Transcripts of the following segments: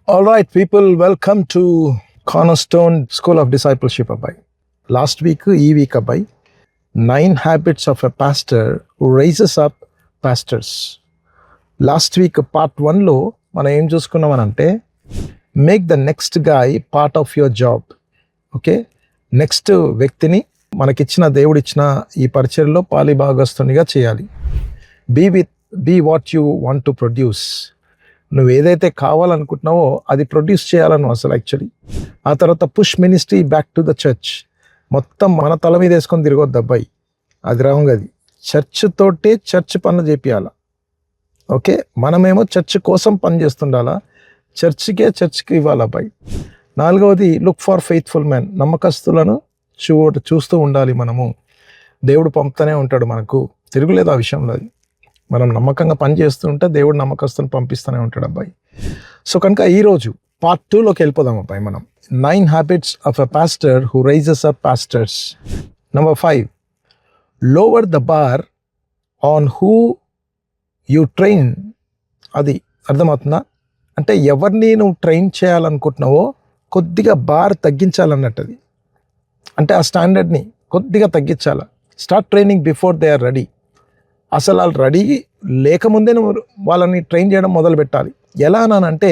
All right, people, welcome to Cornerstone School of Discipleship, Abhay. Last week, Abhay, 9 habits of a pastor who raises up pastors. Last week, part 1లో మనం ఏం చూసుకున్నామనంటే make the next guy part of your job. Okay, next వ్యక్తిని మనకిచ్చిన దేవుడిచ్చిన ఈ పరిచర్లో పాలిభాగస్తునిగా చేయాలి. Be what you want to produce. నువ్వు ఏదైతే కావాలనుకుంటున్నావో అది ప్రొడ్యూస్ చేయాలను అసలు యాక్చువల్లీ. ఆ తర్వాత push ministry back to the church. మొత్తం మన తల మీద వేసుకొని తిరగొద్దు అబ్బాయి, అది రాంగ్. అది చర్చ్ తోటే చర్చ్ పనులు చేపియాల. ఓకే, మనమేమో చర్చ్ కోసం పని చేస్తుండాలా, చర్చ్కి ఇవ్వాలి అబ్బాయి. 4వది లుక్ ఫర్ ఫెయిత్ఫుల్ మ్యాన్. నమ్మకస్తులను చూస్తూ ఉండాలి మనము. దేవుడు పంపుతూనే ఉంటాడు, మనకు తిరుగులేదు ఆ విషయంలో. అది మనం నమ్మకంగా పని చేస్తూ ఉంటే దేవుడు నమ్మకస్తుని పంపిస్తూనే ఉంటాడు అబ్బాయి. సో కనుక ఈరోజు పార్ట్ 2లోకి వెళ్ళిపోదాం అబ్బాయి. మనం 9 habits of a pastor who raises up pastors. Number 5, lower the bar on who you train. అది అర్థమవుతుందా? అంటే ఎవరిని నువ్వు ట్రైన్ చేయాలనుకుంటున్నావో కొద్దిగా బార్ తగ్గించాలన్నట్టు. అది అంటే ఆ స్టాండర్డ్ని కొద్దిగా తగ్గించాల. Start training before they are ready. అసలు వాళ్ళు రెడీ లేకముందే నువ్వు వాళ్ళని ట్రైన్ చేయడం మొదలు పెట్టాలి. ఎలా అనంటే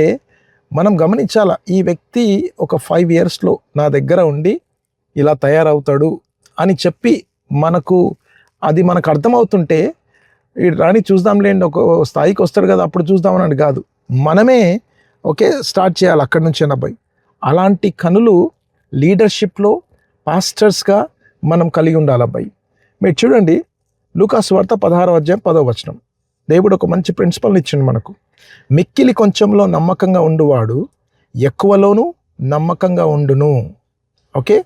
మనం గమనించాలా, ఈ వ్యక్తి ఒక 5 yearsలో నా దగ్గర ఉండి ఇలా తయారవుతాడు అని చెప్పి మనకు అర్థమవుతుంటే రాని చూద్దాంలేండి, ఒక స్థాయికి వస్తాడు కదా అప్పుడు చూద్దామని కాదు, మనమే ఓకే స్టార్ట్ చేయాలి అక్కడి నుంచి అబ్బాయి. అలాంటి కనులు లీడర్షిప్లో పాస్టర్స్గా మనం కలిగి ఉండాలి అబ్బాయి. మీరు చూడండి, లూకాసు వార్త 16వ అధ్యాయం 10వ వచనం. దేవుడు ఒక మంచి ప్రిన్సిపల్ని ఇచ్చిండు మనకు. మిక్కిలి కొంచెంలో నమ్మకంగా ఉండువాడు ఎక్కువలోనూ నమ్మకంగా ఉండును. ఓకే,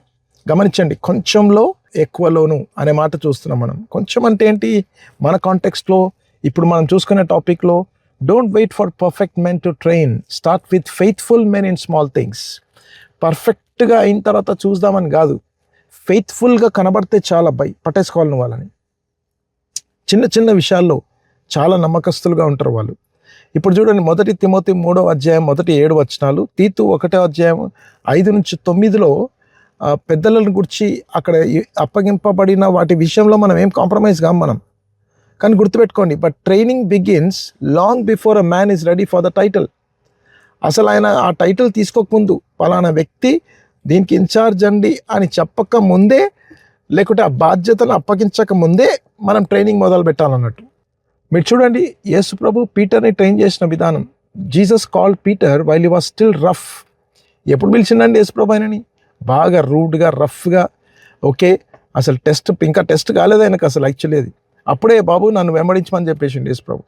గమనించండి, కొంచెంలో ఎక్కువలోను అనే మాట చూస్తున్నాం మనం. కొంచెం అంటే ఏంటి? మన కాంటెక్స్ట్లో ఇప్పుడు మనం చూసుకునే టాపిక్లో don't wait for perfect men to train, start with faithful men in small things. పర్ఫెక్ట్గా అయిన తర్వాత చూద్దామని కాదు, ఫెయిత్ఫుల్గా కనబడితే చాలా అబ్బాయి పట్టేసుకోవాలి నువ్వు వాళ్ళని. చిన్న చిన్న విషయాల్లో చాలా నమ్మకస్తులుగా ఉంటారు వాళ్ళు. ఇప్పుడు చూడండి, 1 తిమోతి 3వ అధ్యాయం 1-7 వచనాలు, తీతు 1వ అధ్యాయం 5-9లో పెద్దలను గురించి అక్కడ అప్పగింపబడిన వాటి విషయంలో మనం ఏం కాంప్రమైజ్ కాం మనం. కానీ గుర్తుపెట్టుకోండి, but training begins long before a man is ready for the title. అసలు ఆయన ఆ టైటిల్ తీసుకోకముందు, పలానా వ్యక్తి దీనికి ఇన్ఛార్జ్ అండి అని చెప్పక ముందే, లేకుంటే ఆ బాధ్యతను అప్పగించక ముందే మనం ట్రైనింగ్ మొదలు పెట్టాలన్నట్టు. మీరు చూడండి, యేసు ప్రభు పీటర్ని ట్రైన్ చేసిన విధానం. Jesus called Peter while he was still rough. ఎప్పుడు పిలిచిండండి యేసు ప్రభు ఆయనని? బాగా రూడ్గా, రఫ్గా. ఓకే, అసలు ఇంకా టెస్ట్ కాలేదు ఆయనకు అసలు యాక్చువల్లీ. అది అప్పుడే బాబు నన్ను వెంబడించమని చెప్పేసిండు యేసు ప్రభు.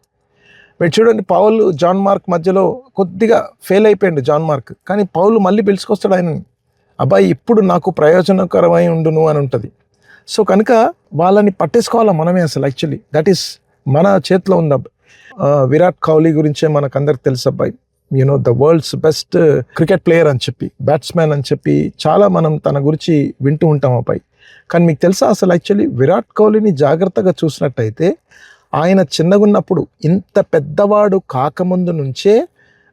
మీరు చూడండి, పౌలు జాన్ మార్క్ మధ్యలో కొద్దిగా ఫెయిల్ అయిపోయిండు జాన్ మార్క్, కానీ పౌలు మళ్ళీ పిలుచుకొస్తాడు ఆయనని. అబ్బాయి ఇప్పుడు నాకు ప్రయోజనకరమై ఉండును అని ఉంటుంది. సో కనుక వాళ్ళని పట్టేసుకోవాలా మనమే అసలు యాక్చువల్లీ. దట్ ఈస్ మన చేతిలో ఉంది అబ్బాయి. విరాట్ కోహ్లీ గురించే మనకు అందరికి తెలుసు అబ్బాయి. You know the world's best cricket player అని చెప్పి, బ్యాట్స్మెన్ అని చెప్పి చాలా మనం తన గురించి వింటూ ఉంటాం అబ్బాయి. కానీ మీకు తెలుసా అసలు యాక్చువల్లీ విరాట్ కోహ్లీని జాగ్రత్తగా చూసినట్టయితే ఆయన చిన్నగున్నప్పుడు, ఇంత పెద్దవాడు కాకముందు నుంచే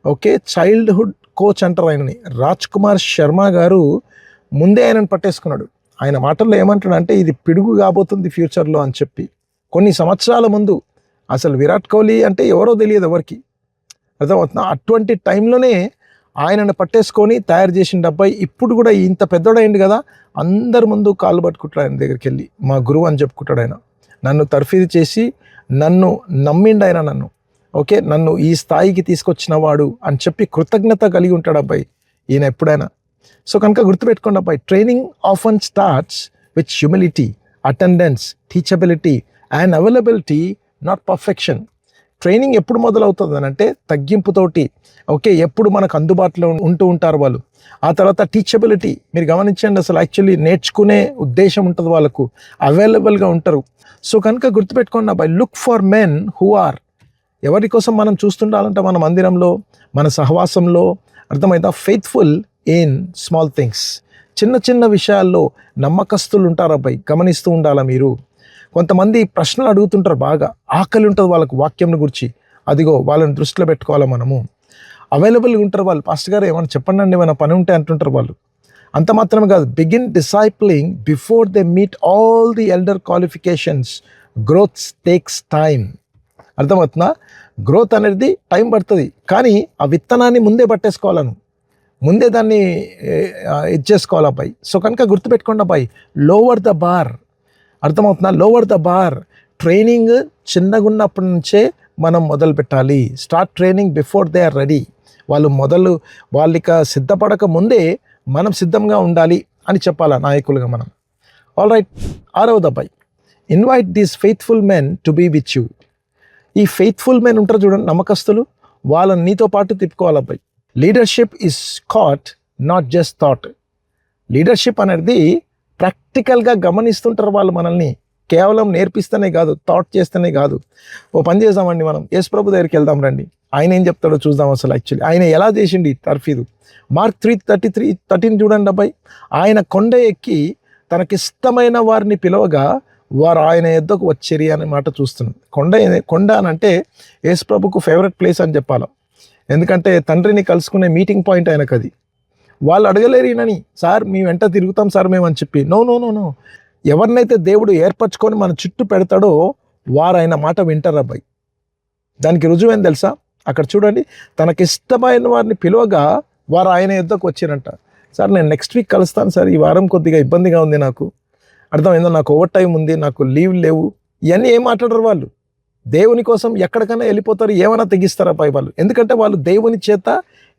ఓకే చైల్డ్హుడ్ కోచ్ అంటారు ఆయనని, రాజ్ కుమార్ శర్మ గారు ముందే ఆయనను పట్టేసుకున్నాడు. ఆయన మాటల్లో ఏమంటాడంటే ఇది పిడుగు కాబోతుంది ఫ్యూచర్లో అని చెప్పి. కొన్ని సంవత్సరాల ముందు అసలు విరాట్ కోహ్లీ అంటే ఎవరో తెలియదు ఎవరికి, అర్థమవుతున్నా? అటువంటి టైంలోనే ఆయనను పట్టేసుకొని తయారు చేసిన అబ్బాయి. ఇప్పుడు కూడా ఇంత పెద్దోడైంది కదా, అందరి ముందు కాళ్ళు పట్టుకుంటాడు ఆయన దగ్గరికి వెళ్ళి, మా గురువు అని చెప్పుకుంటాడు ఆయన. నన్ను తర్ఫీదు చేసి నన్ను నమ్మిండు ఆయన, ఓకే నన్ను ఈ స్థాయికి తీసుకొచ్చిన వాడు అని చెప్పి కృతజ్ఞత కలిగి ఉంటాడు అబ్బాయి ఈయన ఎప్పుడైనా. సో కనుక గుర్తుపెట్టుకోండి అబ్బాయి, training often starts with humility, attendance, teachability and availability, not perfection. Training ఎప్పుడు మొదలవుతుంది అని అంటే తగ్గింపుతోటి. ఓకే, ఎప్పుడు మనకు అందుబాటులో ఉంటూ ఉంటారు వాళ్ళు. ఆ తర్వాత టీచబిలిటీ, మీరు గమనించండి, అసలు యాక్చువల్లీ నేర్చుకునే ఉద్దేశం ఉంటుంది వాళ్ళకు, అవైలబుల్గా ఉంటారు. సో కనుక గుర్తుపెట్టుకోండి అబ్బాయి, look for men who are. ఎవరి కోసం మనం చూస్తుండాలంటే మన మందిరంలో, మన సహవాసంలో, అర్థమైందా, ఫెయిత్ఫుల్ ఇన్ స్మాల్ థింగ్స్. చిన్న చిన్న విషయాల్లో నమ్మకస్తులు ఉంటారు అబ్బాయి, గమనిస్తూ ఉండాలా మీరు. కొంతమంది ప్రశ్నలు అడుగుతుంటారు, బాగా ఆకలి ఉంటుంది వాళ్ళకు వాక్యంను గురించి. అదిగో వాళ్ళని దృష్టిలో పెట్టుకోవాలా మనము. అవైలబుల్గా ఉంటారు వాళ్ళు. పాస్టర్ గారు ఏమైనా చెప్పండి అండి, ఏమైనా పని ఉంటే అంటుంటారు వాళ్ళు. అంత మాత్రమే కాదు, begin discipling before they meet all the elder qualifications. Growth takes time. అర్థమవుతుందా? గ్రోత్ అనేది టైం పడుతుంది, కానీ ఆ విత్తనాన్ని ముందే పట్టేసుకోవాలను, ముందే దాన్ని ఇది చేసుకోవాలి అబ్బాయి. సో కనుక గుర్తుపెట్టుకోండి అబ్బాయి, లోవర్ ద బార్. అర్థమవుతుందా? Lower the bar. ట్రైనింగ్ చిన్నగా ఉన్నప్పటి నుంచే మనం మొదలు పెట్టాలి. Start training before they are ready. వాళ్ళకి సిద్ధపడక ముందే మనం సిద్ధంగా ఉండాలి అని చెప్పాలా నాయకులుగా మనం. ఆల్ రైట్, 6వ అబ్బాయి, invite these faithful men to be with you. ఈ ఫెయిత్ఫుల్ మెన్ ఉంటారు చూడండి, నమ్మకస్తులు, వాళ్ళని నీతో పాటు తిప్పుకోవాలి అబ్బాయి. Leadership is caught, not just taught. Leadership అనేది ప్రాక్టికల్గా గమనిస్తుంటారు వాళ్ళు మనల్ని, కేవలం నేర్పిస్తేనే కాదు, థాట్ చేస్తేనే కాదు. ఓ పని చేద్దామండి, మనం యేసు ప్రభు దగ్గరికి వెళ్దాం రండి, ఆయన ఏం చెప్తాడో చూద్దాం. అసలు యాక్చువల్లీ ఆయన ఎలా చేసిండి తర్ఫీదు. మార్క్ 3:13 చూడండి అబ్బాయి. ఆయన కొండ ఎక్కి తనకిష్టమైన వారిని పిలవగా వారు ఆయన యొద్దకు వచ్చిరి అనే మాట చూస్తున్నాం. కొండ అని అంటే యేసు ప్రభుకు ఫేవరెట్ ప్లేస్ అని చెప్పాలి, ఎందుకంటే తండ్రిని కలుసుకునే మీటింగ్ పాయింట్ ఆయనకు అది. వాళ్ళు అడగలేరు ఈయనని, సార్ మీ వెంట తిరుగుతాం సార్ మేము అని చెప్పి. No no no no. ఎవరినైతే దేవుడు ఏర్పరచుకొని మన చుట్టూ పెడతాడో వారు ఆయన మాట వింటారు అబ్బాయి. దానికి రుజువేం తెలుసా? అక్కడ చూడండి, తనకిష్టమైన వారిని పిలువగా వారు ఆయన యొద్దకు వచ్చిరంట. సార్ నేను నెక్స్ట్ వీక్ కలుస్తాను సార్, ఈ వారం కొద్దిగా ఇబ్బందిగా ఉంది నాకు, అర్థమైందో, నాకు ఓవర్ టైం ఉంది, నాకు లీవ్ లేవు, ఇవన్నీ ఏం మాట్లాడరు వాళ్ళు. దేవుని కోసం ఎక్కడికైనా వెళ్ళిపోతారు, ఏమైనా తెగిస్తారు అబ్బాయి వాళ్ళు, ఎందుకంటే వాళ్ళు దేవుని చేత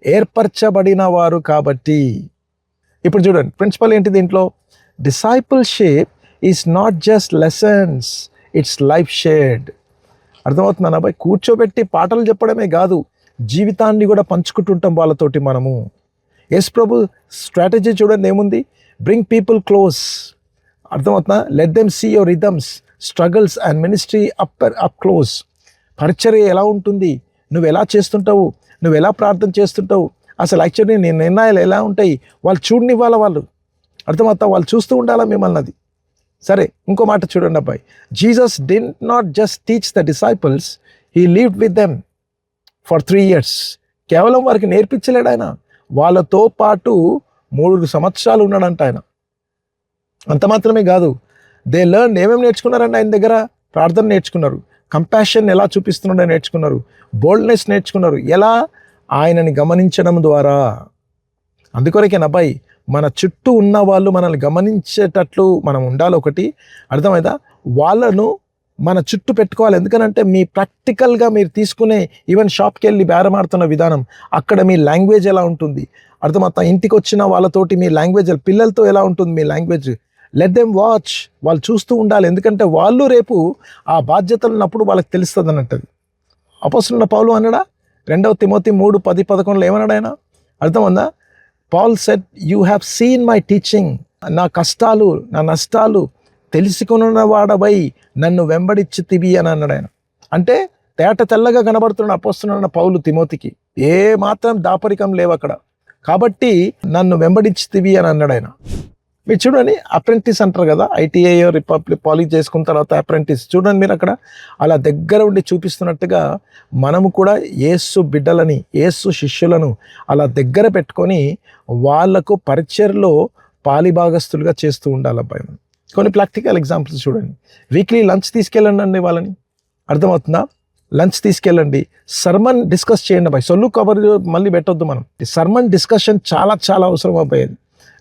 ఏర్పరచబడిన వారు కాబట్టి. ఇప్పుడు చూడండి ప్రిన్సిపల్ ఏంటి దీంట్లో? Discipleship is not just lessons, it's life shared. అర్థమవుతుందా అబ్బాయి? కూర్చోబెట్టి పాటలు చెప్పడమే కాదు, జీవితాన్ని కూడా పంచుకుంటుంటాం వాళ్ళతోటి మనము. యేసు ప్రభు స్ట్రాటజీ చూడండి ఏముంది? Bring people close. అర్థమవుతుందా? Let them see your rhythms, struggles and ministry up close. పరిచర్య ఎలా ఉంటుంది, నువ్వు ఎలా చేస్తుంటావు, నువ్వు ఎలా ప్రార్థన చేస్తుంటావు, అసలు యాక్చువల్లీ నీ నిర్ణయాలు ఎలా ఉంటాయి, వాళ్ళు చూడనివ్వాల వాళ్ళు. అర్థమవుతా? వాళ్ళు చూస్తూ ఉండాలా మిమ్మల్ని. అది సరే. ఇంకో మాట చూడండి అబ్బాయి, Jesus did not just teach the disciples, he lived with them for 3 years. కేవలం వారికి నేర్పించలేడు ఆయన, వాళ్ళతో పాటు 3 సంవత్సరాలు ఉన్నాడంట ఆయన. అంత మాత్రమే కాదు, దే లెర్న్. ఏమేమి నేర్చుకున్నారండి ఆయన దగ్గర? ప్రార్థన నేర్చుకున్నారు, కంపాషన్ ఎలా చూపిస్తున్నాడో నేర్చుకున్నారు, బోల్డ్నెస్ నేర్చుకున్నారు. ఎలా? ఆయనని గమనించడం ద్వారా. అందుకొరకే అబ్బాయి, మన చుట్టూ ఉన్న వాళ్ళు మనల్ని గమనించేటట్లు మనం ఉండాలి. ఒకటి అర్థమైందా? వాళ్ళను మన చుట్టూ పెట్టుకోవాలి. ఎందుకనంటే మీ ప్రాక్టికల్గా మీరు తీసుకునే ఈవెన్ షాప్కి వెళ్ళి బేరమాడుతున్న విధానం, అక్కడ మీ లాంగ్వేజ్ ఎలా ఉంటుంది, అర్థమవుతా? ఇంటికి వచ్చిన వాళ్ళతోటి మీ లాంగ్వేజ్, పిల్లలతో ఎలా ఉంటుంది మీ లాంగ్వేజ్, లెట్ దెమ్ వాచ్. వాళ్ళు చూస్తూ ఉండాలి, ఎందుకంటే వాళ్ళు రేపు ఆ బాధ్యతలు ఉన్నప్పుడు వాళ్ళకి తెలుస్తుంది అన్నట్టు. అపోస్తలుడైన పౌలు అన్నాడా 2 తిమోతి 3:10-11 ఏమన్నాడు ఆయన? అర్థమైందా? Paul said, you have seen my teaching. నా కష్టాలు, నా నష్టాలు తెలుసుకున్న వాడవై నన్ను వెంబడించితివి అని అన్నాడు ఆయన. అంటే తేట తెల్లగా కనబడుతున్న అపోస్తలుడైన పౌలు తిమోతికి ఏ మాత్రం దాపరికం లేవు అక్కడ. కాబట్టి నన్ను వెంబడించితివి అని అన్నాడు ఆయన. మీరు చూడండి, అప్రెంటిస్ అంటారు కదా, ఐటీఐ రిపబ్లిక్ పాలిష్ చేసుకున్న తర్వాత అప్రెంటిస్. చూడండి మీరు అక్కడ అలా దగ్గర ఉండి చూపిస్తున్నట్టుగా మనము కూడా యేసు బిడ్డలని, యేసు శిష్యులను అలా దగ్గర పెట్టుకొని వాళ్లకు పరిచర్లో పాలిభాగస్తులుగా చేస్తూ ఉండాలి అబ్బాయి. కొన్ని ప్రాక్టికల్ ఎగ్జాంపుల్స్ చూడండి. వీక్లీ లంచ్ తీసుకెళ్ళండి అండి వాళ్ళని, అర్థమవుతుందా? లంచ్ తీసుకెళ్ళండి, సర్మన్ డిస్కస్ చేయండి అబ్బాయి. సొల్లు కవర్ మళ్ళీ పెట్టొద్దు మనం. సర్మన్ డిస్కషన్ చాలా చాలా అవసరం అబ్బాయి.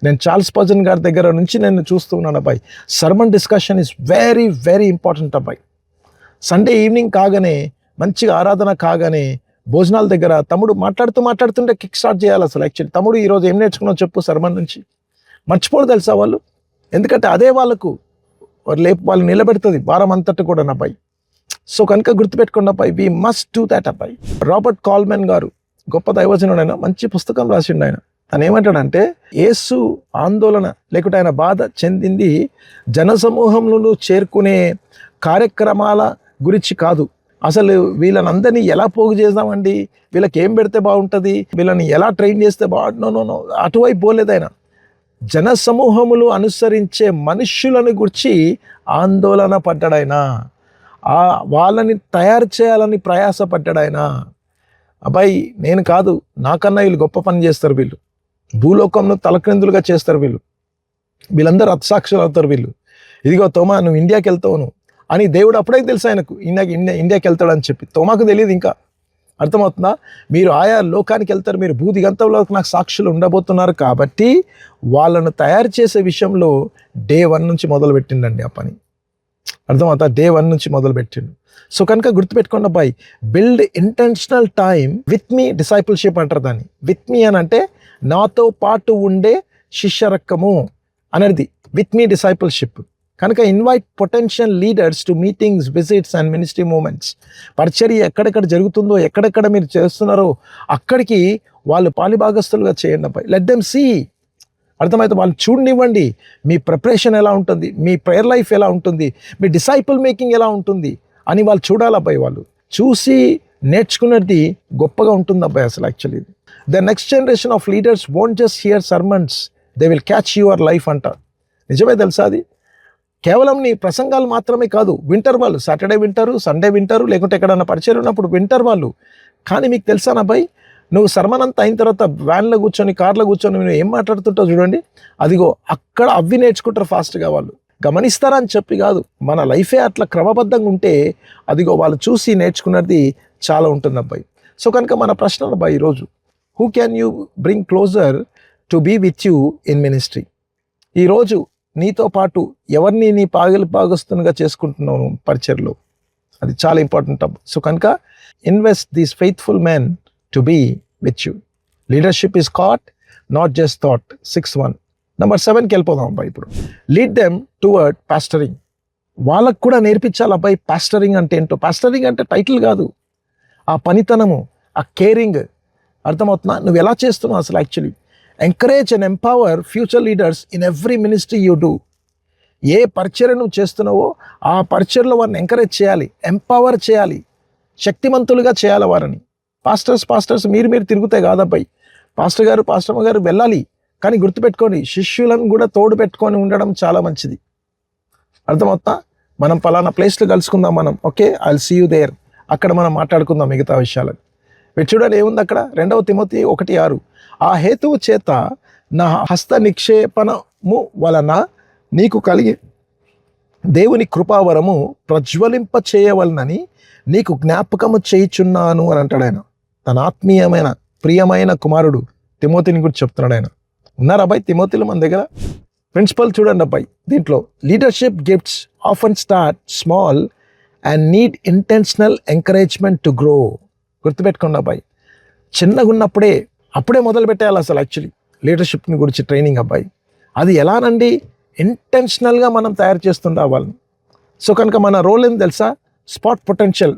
నేను చార్ల్స్ స్పర్జన్ గారి దగ్గర నుంచి నేను చూస్తూ ఉన్నాను అబ్బాయి. Sermon discussion is very very important అబ్బాయి. సండే ఈవినింగ్ కాగానే, మంచిగా ఆరాధన కాగానే భోజనాల దగ్గర తమ్ముడు మాట్లాడుతుంటే కిక్ స్టార్ట్ చేయాలి. అసలు యాక్చువల్లీ తమ్ముడు ఈరోజు ఏం నేర్చుకున్నావు చెప్పు సర్మన్ నుంచి. మర్చిపోడు తెలుసా వాళ్ళు, ఎందుకంటే అదే వాళ్ళు నిలబెడుతుంది వారం అంతటి కూడా అబ్బాయి. సో కనుక గుర్తుపెట్టుకోండి అబ్బాయి, వి మస్ట్ డూ దాట్ అబ్బాయి. రాబర్ట్ కాల్మెన్ గారు గొప్ప దైవజనుడు, ఆయన మంచి పుస్తకం రాసిండు ఆయన. తను ఏమంటాడంటే, యేసు ఆందోళన లేకుంటే ఆయన బాధ చెందింది జనసమూహంలో చేరుకునే కార్యక్రమాల గురించి కాదు. అసలు వీళ్ళని అందరినీ ఎలా పోగు చేద్దామండి, వీళ్ళకి ఏం పెడితే బాగుంటుంది, వీళ్ళని ఎలా ట్రైన్ చేస్తే నో అటువైపు పోలేదు ఆయన. జనసమూహములు అనుసరించే మనుష్యులను గురించి ఆందోళన పడ్డాడాయన, వాళ్ళని తయారు చేయాలని ప్రయాసపడ్డాడాయన. అబ్బాయి నేను కాదు, నాకన్నా వీళ్ళు గొప్ప పని చేస్తారు, వీళ్ళు భూలోకంలో తలక్రిందులుగా చేస్తారు, వీళ్ళందరూ హతసాక్షులు అవుతారు వీళ్ళు. ఇదిగో తోమా నువ్వు ఇండియాకి వెళ్తావు అని దేవుడు అప్పుడే తెలుసు ఆయనకు ఇండియాకి వెళ్తాడని చెప్పి. తోమాకు తెలియదు ఇంకా. అర్థమవుతుందా? మీరు ఆయా లోకానికి వెళ్తారు, మీరు భూదిగంతంలో నాకు సాక్షులు ఉండబోతున్నారు కాబట్టి వాళ్ళను తయారు చేసే విషయంలో డే 1 నుంచి మొదలుపెట్టిండండి ఆ పని. అర్థమవుతా? డే 1 నుంచి మొదలుపెట్టిండు. సో కనుక గుర్తుపెట్టుకోండి అబ్బాయి, build intentional time with me discipleship అంటారు దాన్ని. విత్ మీ అని అంటే నాతో పాటు ఉండే శిష్యరక్కము అనేది విత్ మీ డిసైపుల్షిప్. కనుక invite potential leaders to meetings, visits and ministry moments. పరిచర్య ఎక్కడెక్కడ జరుగుతుందో, ఎక్కడెక్కడ మీరు చేస్తున్నారో అక్కడికి వాళ్ళు పాలిభాగస్తులుగా చేయండి అబ్బాయి. Let them see. అర్థమైతే వాళ్ళు చూడనివ్వండి మీ ప్రిపరేషన్ ఎలా ఉంటుంది, మీ ప్రేయర్ లైఫ్ ఎలా ఉంటుంది, మీ డిసైపుల్ మేకింగ్ ఎలా ఉంటుంది అని వాళ్ళు చూడాలి అబ్బాయి. వాళ్ళు చూసి నేర్చుకున్నది గొప్పగా ఉంటుంది అబ్బాయి అసలు. Actually the next generation of leaders won't just hear sermons, they will catch your life అంటారు. నిజమే తెలుసా? అది కేవలం నీ ప్రసంగాలు మాత్రమే కాదు, వింటర్ వాళ్ళు. సాటర్డే వింటారు, సండే వింటారు, లేకుంటే ఎక్కడన్నా పరిచయం ఉన్నప్పుడు వింటర్ వాళ్ళు. కానీ మీకు తెలుసా అబ్బాయి, నువ్వు సర్మన్ అంతా అయిన తర్వాత వ్యాన్లో కూర్చొని, కార్లో కూర్చొని నువ్వు ఏం మాట్లాడుతుంటావు చూడండి, అదిగో అక్కడ అవి నేర్చుకుంటారు ఫాస్ట్గా వాళ్ళు. గమనిస్తారని చెప్పి కాదు, మన లైఫే అట్లా క్రమబద్ధంగా ఉంటే అదిగో వాళ్ళు చూసి నేర్చుకున్నది చాలా ఉంటుంది అబ్బాయి. సో కనుక మన ప్రశ్న అబ్బాయి ఈరోజు, who can you bring closer to be with you in ministry? ఈరోజు నీతో పాటు ఎవరిని నీ పాగస్తునిగా చేసుకుంటున్నావు పరిచర్లో? అది చాలా ఇంపార్టెంట్ అబ్బా. సో కనుక invest these faithful men to be with you. Leadership is caught, not just taught. 6:1. Number 7కి వెళ్ళిపోదాం అబ్బాయి. ఇప్పుడు లీడ్ దెమ్ టువర్డ్ పాస్టరింగ్. వాళ్ళకు కూడా నేర్పించాలి అబ్బాయి పాస్టరింగ్ అంటే ఏంటో. పాస్టరింగ్ అంటే టైటిల్ కాదు, ఆ పనితనము, ఆ కేరింగ్. అర్థమవుతుందా? నువ్వు ఎలా చేస్తున్నావు అసలు actually. Encourage and empower future leaders in every ministry you do. ఏ పరిచర్య నువ్వు చేస్తున్నావో ఆ పరిచర్లో వారిని ఎంకరేజ్ చేయాలి, ఎంపవర్ చేయాలి, శక్తిమంతులుగా చేయాలి వారిని. పాస్టర్స్ మీరు తిరుగుతాయి కాదబ్బాయి. పాస్టమ్మ గారు వెళ్ళాలి, కానీ గుర్తుపెట్టుకోండి శిష్యులను కూడా తోడు పెట్టుకొని ఉండడం చాలా మంచిది. అర్థమవుతా? మనం పలానా ప్లేస్లో కలుసుకుందాం మనం, okay, I will see you there. అక్కడ మనం మాట్లాడుకుందాం మిగతా విషయాలను. మీరు చూడాలి ఏముంది అక్కడ. 2 తిమోతి 1:6. ఆ హేతువు చేత నా హస్త నిక్షేపణము వలన నీకు కలిగి దేవుని కృపావరము ప్రజ్వలింప చేయవలనని నీకు జ్ఞాపకము చేయుచున్నాను అని అంటాడు ఆయన. తన ఆత్మీయమైన ప్రియమైన కుమారుడు తిమోతిని గురించి చెప్తున్నాడు ఆయన. ఉన్నారా అబ్బాయి తిమోతిలో మన దగ్గర? ప్రిన్సిపల్ చూడండి అబ్బాయి దీంట్లో. Leadership gifts often start small and need intentional encouragement to grow. గుర్తుపెట్టుకోండి అబ్బాయి, చిన్నగా ఉన్నప్పుడే అప్పుడే మొదలు పెట్టేయాలి అసలు యాక్చువల్లీ లీడర్షిప్ని గురించి ట్రైనింగ్ అబ్బాయి. అది ఎలానండి? ఇంటెన్షనల్గా మనం తయారు చేస్తుండే వాళ్ళని. సో కనుక మన రోల్ ఏం తెలుసా? స్పాట్ పొటెన్షియల్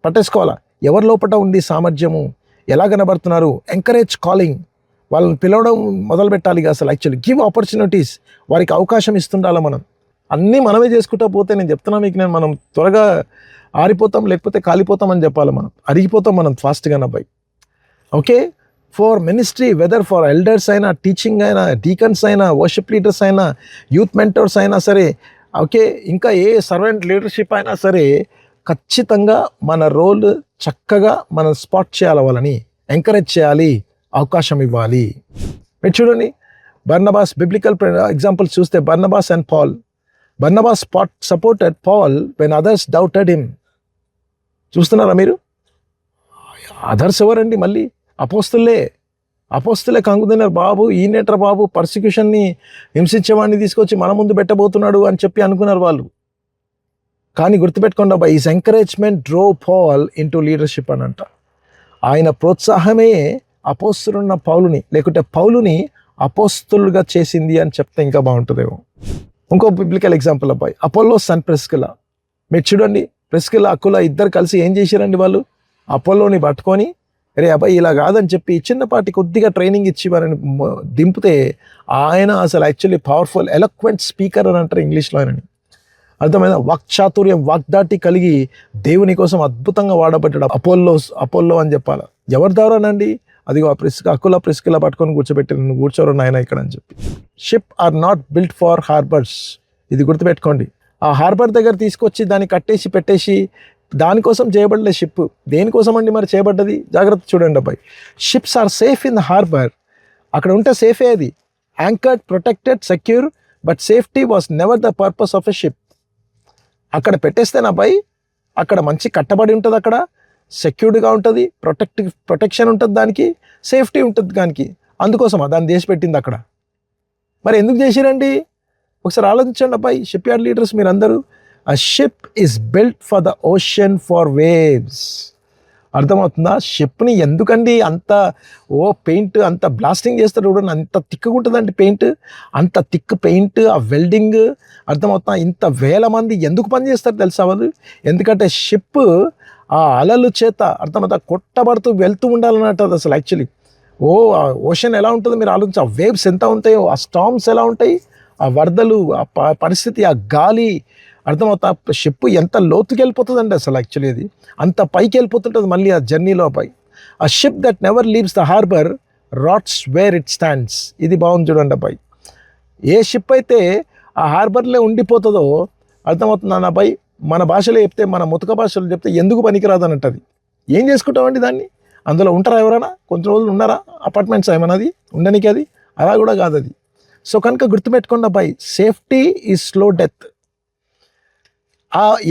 పట్టేసుకోవాలా. ఎవరి లోపల ఉంది సామర్థ్యము, ఎలా కనబడుతున్నారు, ఎంకరేజ్ కాలింగ్, వాళ్ళని పిలవడం మొదలు పెట్టాలి అసలు యాక్చువల్లీ. గివ్ ఆపర్చునిటీస్, వారికి అవకాశం ఇస్తుండాలి. మనం అన్నీ మనమే చేసుకుంటా పోతే నేను చెప్తున్నా మీకు, మనం త్వరగా ఆరిపోతాం, లేకపోతే కాలిపోతాం అని చెప్పాలి. మనం అరిగిపోతాం మనం ఫాస్ట్గా అబ్బాయి. Okay, for ministry, whether for elders అయినా, టీచింగ్ అయినా, డీకన్స్ అయినా, వర్షిప్ లీడర్స్ అయినా, యూత్ మెంటర్స్ అయినా సరే, ఓకే, ఇంకా ఏ సర్వెంట్ లీడర్షిప్ అయినా సరే, ఖచ్చితంగా మన రోల్ చక్కగా మనం స్పాట్ చేయాలి, వాళ్ళని ఎంకరేజ్ చేయాలి, అవకాశం ఇవ్వాలి. మీరు చూడండి బర్నబాస్ బిబ్లికల్ ఎగ్జాంపుల్స్ చూస్తే Barnabas and Paul. Barnabas supported Paul when others doubted him. చూస్తున్నారా మీరు? అదర్స్ ఎవరండి? మళ్ళీ అపోస్తులే కంగుతున్నారు. బాబు ఈయనేటర్ బాబు, పర్సిక్యూషన్ని హింసించేవాడిని తీసుకొచ్చి మన ముందు పెట్టబోతున్నాడు అని చెప్పి అనుకున్నారు వాళ్ళు. కానీ గుర్తుపెట్టుకోండి అబ్బా, is encouragement drew Paul into leadership అని అంట. ఆయన ప్రోత్సాహమే అపోస్తులున్న పౌలుని, లేకుంటే పౌలుని అపోస్తులుగా చేసింది అని చెప్తే ఇంకా బాగుంటుందేమో. ఇంకో బిబ్లికల్ ఎగ్జాంపుల్ అబ్బాయి, అపోల్లోస్ అండ్ ప్రిస్కిలా. మీరు చూడండి, ప్రిస్కిలా అకులా ఇద్దరు కలిసి ఏం చేశారండి వాళ్ళు? అపోల్లోని పట్టుకొని, అరే అబ్బాయి ఇలా కాదని చెప్పి చిన్నపాటి కొద్దిగా ట్రైనింగ్ ఇచ్చి వారిని దింపితే ఆయన అసలు యాక్చువల్లీ పవర్ఫుల్ ఎలక్వెంట్ స్పీకర్ అని అంటారు ఇంగ్లీష్లో ఆయనని. అర్థమైన వాక్చాతుర్యం, వాగ్దాటి కలిగి దేవుని కోసం అద్భుతంగా వాడబడ్డాడు అపోల్లో అని చెప్పాలి. ఎవరి ద్వారానండి? అదిగో అకులా ప్రిస్కిలా పట్టుకొని కూర్చోబెట్టి, నువ్వు కూర్చోరు నాయన ఇక్కడ అని చెప్పి. Ship are not built for harbours. ఇది గుర్తుపెట్టుకోండి. ఆ హార్బర్ దగ్గర తీసుకొచ్చి దాన్ని కట్టేసి పెట్టేసి దానికోసం చేయబడలే షిప్. దేనికోసం అండి మరి చేయబడ్డది? జాగ్రత్త చూడండి అబ్బాయి. Ships are safe in the harbour. అక్కడ ఉంటే సేఫే అది. Anchored, protected, secure, but safety was never the purpose of a ship. అక్కడ పెట్టేస్తేనా అబ్బాయి, అక్కడ మంచి కట్టబడి ఉంటుంది, అక్కడ సెక్యూర్డ్గా ఉంటుంది, ప్రొటెక్షన్ ఉంటుంది, దానికి సేఫ్టీ ఉంటుంది దానికి. అందుకోసమా దాన్ని చేసి పెట్టింది అక్కడ? మరి ఎందుకు చేసిరండి? ఒకసారి ఆలోచించండి అబ్బాయి, షిప్ యార్డ్ లీడర్స్ మీరందరూ. A ship is built for the ocean for waves. అర్థమవుతుందా? షిప్ని ఎందుకండి అంత పెయింట్ అంత బ్లాస్టింగ్ చేస్తారు చూడండి, అంత తిక్కుగా ఉంటుందండి పెయింట్, అంత థిక్ పెయింట్, ఆ వెల్డింగ్. అర్థమవుతుందా? ఇంత వేల మంది ఎందుకు పని చేస్తారు తెలుసా వాళ్ళు? ఎందుకంటే షిప్ ఆ అలలు చేత అర్థమవుతా కొట్టబడుతూ వెళ్తూ ఉండాలన్నట్టు అది అసలు యాక్చువల్లీ. ఆ ఓషన్ ఎలా ఉంటుందో మీరు ఆలోచించి, ఆ వేవ్స్ ఎంత ఉంటాయో, ఆ స్టార్మ్స్ ఎలా ఉంటాయి, ఆ వరదలు, ఆ పరిస్థితి, ఆ గాలి. అర్థమవుతా షిప్ ఎంత లోతుకి వెళ్ళిపోతుందండి అసలు యాక్చువల్లీ. అది అంత పైకి వెళ్ళిపోతుంటుంది మళ్ళీ ఆ జర్నీలో అబ్బాయి. ఆ ship that never leaves the harbour rots where it stands. ఇది బాగుంది చూడండి అబ్బాయి. ఏ షిప్ అయితే ఆ హార్బర్లో ఉండిపోతుందో, అర్థమవుతుందా అబ్బాయి, మన భాషలో చెప్తే, మన ముతక భాషలో చెప్తే ఎందుకు పనికిరాదు అన్నట్టు. ఏం చేసుకుంటామండి దాన్ని? అందులో ఉంటారా ఎవరైనా? కొంచెం రోజులు ఉన్నారా? అపార్ట్మెంట్స్ ఏమన్నది ఉండడానికి? అది అలా కూడా కాదు అది. సో కనుక గుర్తుపెట్టుకోండి అబ్బాయి, సేఫ్టీ ఈజ్ స్లో డెత్.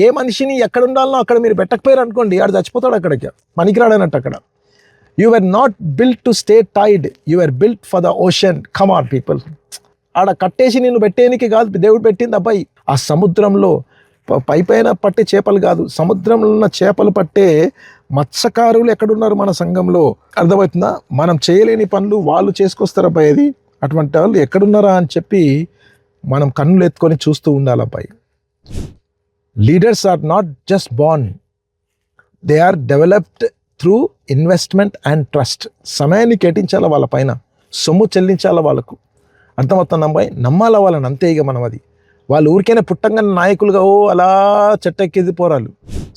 ఏ మనిషిని ఎక్కడ ఉండాలనో అక్కడ మీరు పెట్టకపోయారు అనుకోండి, ఆడు చచ్చిపోతాడు, అక్కడికి పనికిరాడనట్టు అక్కడ. You are not built to stay tied, you are built for the ocean. Come on people. ఆడ కట్టేసి నిన్ను పెట్టేనికి కాదు దేవుడు పెట్టింది అబ్బాయి. ఆ సముద్రంలో పైపైన పట్టే చేపలు కాదు, సముద్రంలో ఉన్న చేపలు పట్టే మత్స్యకారులు ఎక్కడున్నారు మన సంఘంలో? అర్థమవుతుందా? మనం చేయలేని పనులు వాళ్ళు చేసుకొస్తారు అబ్బాయి. అది అటువంటి వాళ్ళు ఎక్కడున్నారా అని చెప్పి మనం కన్నులు ఎత్తుకొని చూస్తూ ఉండాలి అబ్బాయి. Leaders are not just born, they are developed through investment and trust. సమయాన్ని కేటాయించాలా వాళ్ళ పైన, సొమ్ము చెల్లించాలా వాళ్ళకు. అర్థమవుతుంది అబ్బాయి, నమ్మాలా వాళ్ళని, అంతే. ఇక మనం అది వాళ్ళు ఊరికైనా పుట్టంగానే నాయకులుగా అలా చెట్టెక్కిది పోరాలు.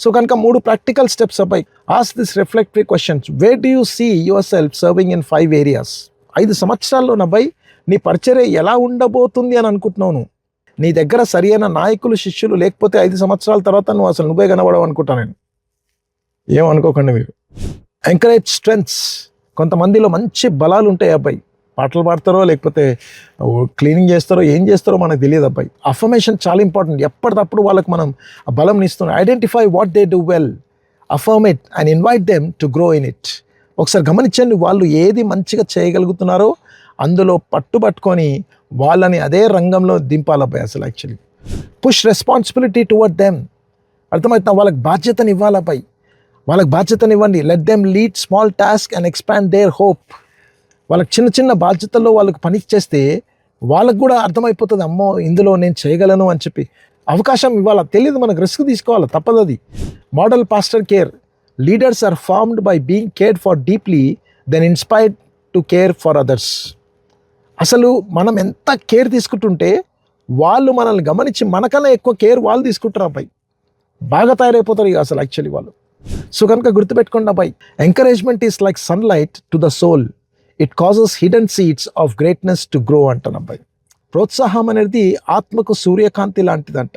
సో కనుక 3 ప్రాక్టికల్ స్టెప్స్ అబ్బాయి. Ask this reflective questions. Where do you see yourself serving in 5 areas? 5 సంవత్సరాల్లో అబ్బాయి నీ పరిచర్య ఎలా ఉండబోతుంది అని అనుకుంటున్నావు? నీ దగ్గర సరి అయిన నాయకులు, శిష్యులు లేకపోతే 5 సంవత్సరాల తర్వాత నువ్వు అసలు నువ్వే కనబడవు అనుకుంటాను నేను. ఏమనుకోకండి మీరు. Encourage strengths. కొంతమందిలో మంచి బలాలు ఉంటాయి అబ్బాయి. పాటలు పాడతారో లేకపోతే క్లీనింగ్ చేస్తారో ఏం చేస్తారో మనకు తెలియదు అబ్బాయి. అఫర్మేషన్ చాలా ఇంపార్టెంట్. ఎప్పటికప్పుడు వాళ్ళకి మనం ఆ బలం ఇస్తున్నాం. Identify what they do well, affirm it and invite them to grow in it. ఒకసారి గమనించండి, వాళ్ళు ఏది మంచిగా చేయగలుగుతున్నారో అందులో పట్టుబట్టుకొని వాళ్ళని అదే రంగంలో దింపాలబ్బాయి అసలు actually. Push responsibility toward them. అర్థమవుతున్నా? వాళ్ళకి బాధ్యతని ఇవ్వాలబ్బాయి, వాళ్ళకి బాధ్యతనివ్వండి. Let them lead small task and expand their hope. వాళ్ళకి చిన్న చిన్న బాధ్యతల్లో వాళ్ళకి పని చేస్తే వాళ్ళకు కూడా అర్థమైపోతుంది, అమ్మో ఇందులో నేను చేయగలను అని చెప్పి. అవకాశం ఇవ్వాలి. తెలియదు మనకు, రిస్క్ తీసుకోవాలి, తప్పదు అది. Model pastor care. Leaders are formed by being cared for deeply then inspired to care for others. అసలు మనం ఎంత కేర్ తీసుకుంటుంటే వాళ్ళు మనల్ని గమనించి మనకన్నా ఎక్కువ కేర్ వాళ్ళు తీసుకుంటారు అబ్బాయి. బాగా తయారైపోతారు ఇక అసలు యాక్చువల్లీ వాళ్ళు. సో కనుక గుర్తుపెట్టుకోండి అబ్బాయి, encouragement is like sunlight to the soul, it causes hidden seeds of greatness to grow అంటాను అబ్బాయి. ప్రోత్సాహం అనేది ఆత్మకు సూర్యకాంతి లాంటిదంట.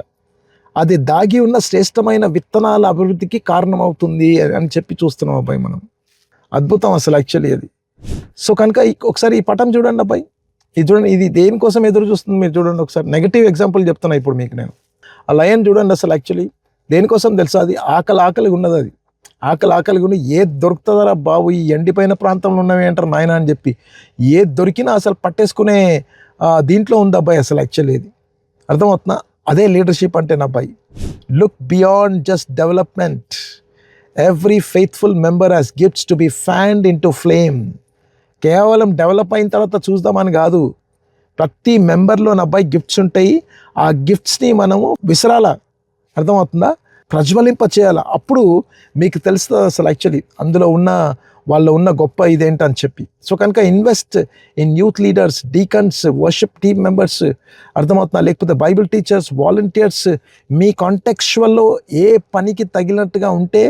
అది దాగి ఉన్న శ్రేష్టమైన విత్తనాల అభివృద్ధికి కారణమవుతుంది అని చెప్పి చూస్తున్నాం అబ్బాయి మనం. అద్భుతం అసలు యాక్చువల్లీ అది. సో కనుక ఒకసారి ఈ పటం చూడండి అబ్బాయి. ఇది చూడండి, ఇది దేనికోసం ఎదురు చూస్తుంది మీరు చూడండి ఒకసారి. నెగటివ్ ఎగ్జాంపుల్ చెప్తున్నా ఇప్పుడు మీకు నేను. ఆ లయన్ చూడండి అసలు యాక్చువల్లీ దేనికోసం తెలుసా? అది ఆకలిగా ఉన్నది. అది ఆకలిగా ఉండి ఏది దొరుకుతుందరా బాబు, ఈ ఎండిపోయిన ప్రాంతంలో ఉన్నవి అంటారు నాయన అని చెప్పి ఏది దొరికినా అసలు పట్టేసుకునే దీంట్లో ఉంది అబ్బాయి అసలు యాక్చువల్లీ. ఇది అర్థమవుతున్నా? అదే లీడర్షిప్ అంటే నా అబ్బాయి. Look beyond just development. Every faithful member has gifts to be fanned into flame. కేవలం డెవలప్ అయిన తర్వాత చూద్దామని కాదు, ప్రతి మెంబర్లో నా అబ్బాయి గిఫ్ట్స్ ఉంటాయి. ఆ గిఫ్ట్స్ని మనము విసరాల, అర్థమవుతుందా? ప్రజ్వలింప చేయాల. అప్పుడు మీకు తెలుస్తుంది అసలు యాక్చువల్లీ అందులో ఉన్న వాళ్ళు ఉన్న గొప్ప ఇదేంటని చెప్పి. సో కనుక invest in youth leaders, deacons, worship team members, అర్థమవుతున్నా, లేకపోతే బైబిల్ టీచర్స్, వాలంటీర్స్. మీ కాంటెక్చువల్లో ఏ పనికి తగినట్టుగా ఉంటే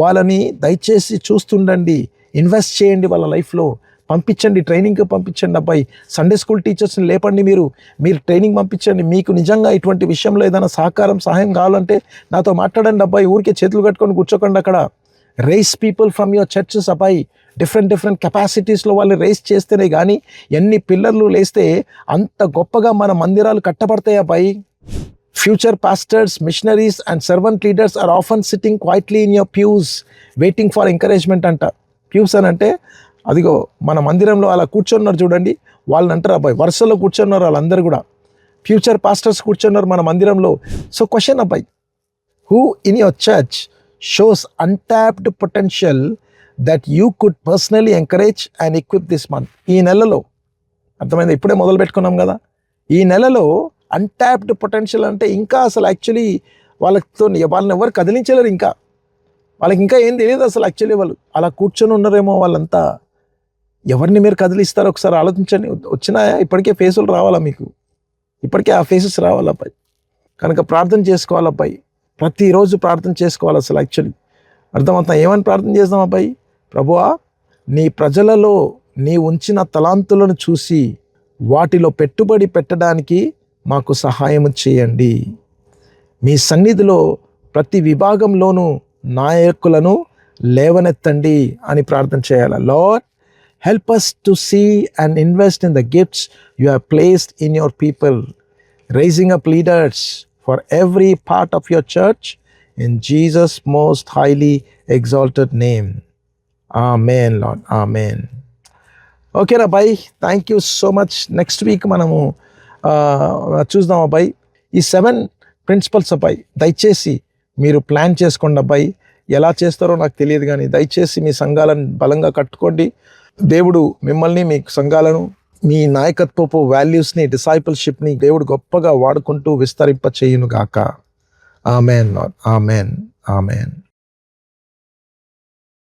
వాళ్ళని దయచేసి చూస్తుండండి, ఇన్వెస్ట్ చేయండి వాళ్ళ లైఫ్లో. పంపించండి, ట్రైనింగ్కి పంపించండి అబ్బాయి. సండే స్కూల్ టీచర్స్ని లేపండి, మీరు ట్రైనింగ్ పంపించండి. మీకు నిజంగా ఇటువంటి విషయంలో ఏదైనా సహాయం కావాలంటే నాతో మాట్లాడండి అబ్బాయి. ఊరికే చేతులు కట్టుకొని కూర్చోకండి అక్కడ. Rice people from your churches అబ్బాయి. డిఫరెంట్ కెపాసిటీస్లో వాళ్ళు రైస్ చేస్తేనే కానీ, ఎన్ని పిల్లర్లు లేస్తే అంత గొప్పగా మన మందిరాలు కట్టబడతాయి అబ్బాయి. Future pastors, missionaries and servant leaders are often sitting quietly in your pews waiting for encouragement అంట. ప్యూస్ అని అంటే అదిగో మన మందిరంలో అలా కూర్చున్నారు చూడండి, వాళ్ళని అంటారు అబ్బాయి. వరుసలో కూర్చున్నారు వాళ్ళందరూ కూడా. ఫ్యూచర్ పాస్టర్స్ కూర్చున్నారు మన మందిరంలో. సో క్వశ్చన్ అబ్బాయి, who in your church shows untapped potential that you could personally encourage and equip this month? ఈ నెలలో, అర్థమైంది, ఇప్పుడే మొదలు పెట్టుకున్నాం కదా, ఈ నెలలో అన్టాప్డ్ పొటెన్షియల్ అంటే ఇంకా అసలు యాక్చువల్లీ వాళ్ళని ఎవరు కదిలించలేరు, ఇంకా వాళ్ళకి ఇంకా ఏం తెలియదు అసలు. యాక్చువల్లీ వాళ్ళు అలా కూర్చొని ఉన్నారేమో వాళ్ళంతా. ఎవరిని మీరు కదిలిస్తారో ఒకసారి ఆలోచించండి. వచ్చినాయా? ఇప్పటికే ఫేసులు రావాలా మీకు? ఇప్పటికే ఆ ఫేసెస్ రావాలా అబ్బాయి? కనుక ప్రార్థన చేసుకోవాలి అబ్బాయి. ప్రతిరోజు ప్రార్థన చేసుకోవాలి అసలు. యాక్చువల్లీ అర్థమవుతా ఏమని ప్రార్థన చేద్దాం అబ్బాయి? ప్రభువా, నీ ప్రజలలో నీ ఉంచిన తలాంతులను చూసి వాటిలో పెట్టుబడి పెట్టడానికి మాకు సహాయం చేయండి. మీ సన్నిధిలో ప్రతి విభాగంలోనూ నాయకులను లేవనెత్తండి అని ప్రార్థన చేయాలి. Lord, help us to see and invest in the gifts you have placed in your people, raising up leaders for every part of your church in Jesus' most highly exalted name. Amen, Lord. Amen. ఓకేనా boy, thank you so much. Next week మనము చూద్దాం అబ్బాయి. ఈ 7 principles అబ్బాయి దయచేసి మీరు plan చేసుకోండి అబ్బాయి. ఎలా చేస్తారో నాకు తెలియదు కానీ దయచేసి మీ సంఘాలను బలంగా కట్టుకోండి. దేవుడు మిమ్మల్ని, మీ సంఘాలను, మీ నాయకత్వపు వాల్యూస్ని, డిసైపుల్షిప్ని దేవుడు గొప్పగా వాడుకుంటూ విస్తరింప చేయును గాక. Amen, amen, amen.